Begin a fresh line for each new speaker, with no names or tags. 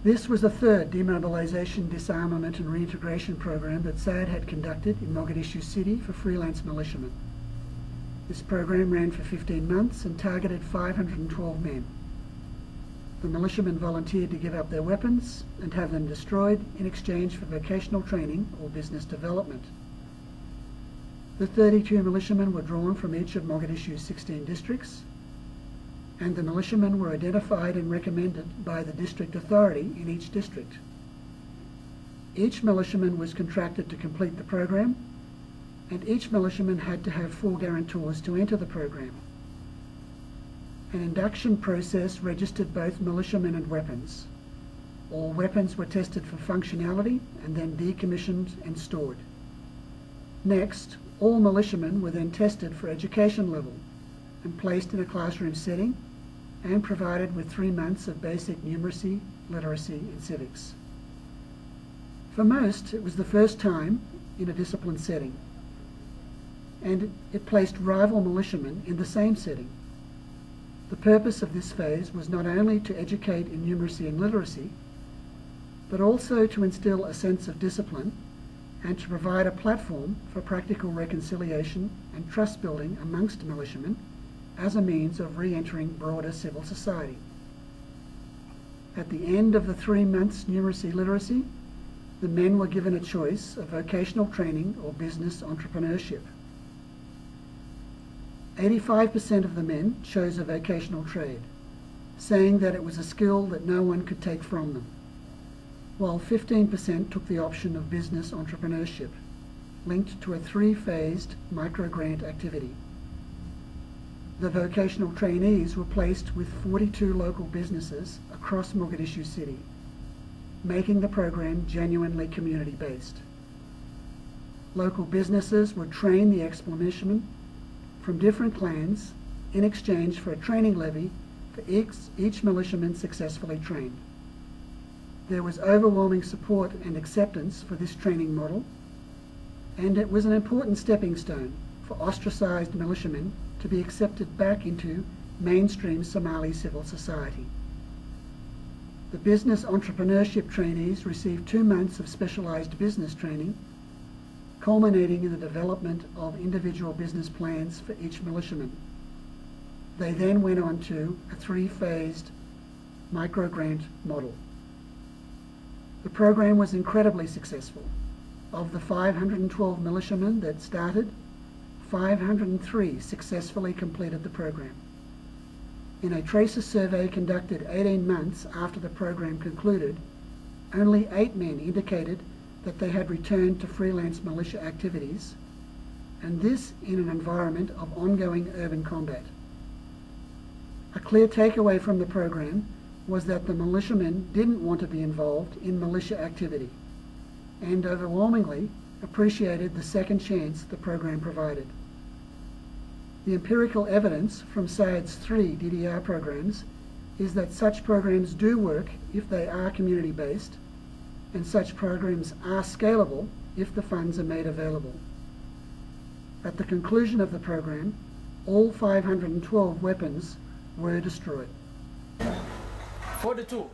This was the third Demobilisation, Disarmament and Reintegration program that Saacid had conducted in Mogadishu City for freelance militiamen. This program ran for 15 months and targeted 512 men. The militiamen volunteered to give up their weapons and have them destroyed in exchange for vocational training or business development. The 32 militiamen were drawn from each of Mogadishu's 16 districts, and the militiamen were identified and recommended by the district authority in each district. Each militiaman was contracted to complete the program, and each militiaman had to have 4 guarantors to enter the program. An induction process registered both militiamen and weapons. All weapons were tested for functionality and then decommissioned and stored. Next, all militiamen were then tested for education level and placed in a classroom setting and provided with 3 months of basic numeracy, literacy and civics. For most, it was the first time in a discipline setting, and it placed rival militiamen in the same setting. The purpose of this phase was not only to educate in numeracy and literacy, but also to instill a sense of discipline and to provide a platform for practical reconciliation and trust building amongst militiamen as a means of re-entering broader civil society. At the end of the 3 months numeracy literacy, the men were given a choice of vocational training or business entrepreneurship. 85% of the men chose a vocational trade, saying that it was a skill that no one could take from them, while 15% took the option of business entrepreneurship, linked to a 3-phased micro-grant activity. The vocational trainees were placed with 42 local businesses across Mogadishu City, making the program genuinely community-based. Local businesses would train the ex-militiamen from different clans in exchange for a training levy for each militiaman successfully trained. There was overwhelming support and acceptance for this training model, and it was an important stepping stone for ostracized militiamen to be accepted back into mainstream Somali civil society. The business entrepreneurship trainees received 2 months of specialized business training, culminating in the development of individual business plans for each militiaman. They then went on to a 3-phased micro-grant model. The program was incredibly successful. Of the 512 militiamen that started, 503 successfully completed the program. In a tracer survey conducted 18 months after the program concluded, only 8 men indicated that they had returned to freelance militia activities, and this in an environment of ongoing urban combat. A clear takeaway from the program was that the militiamen didn't want to be involved in militia activity, and overwhelmingly appreciated the second chance the program provided. The empirical evidence from Saacid's 3 DDR programs is that such programs do work if they are community-based, and such programs are scalable if the funds are made available. At the conclusion of the program, all 512 weapons were destroyed.
42.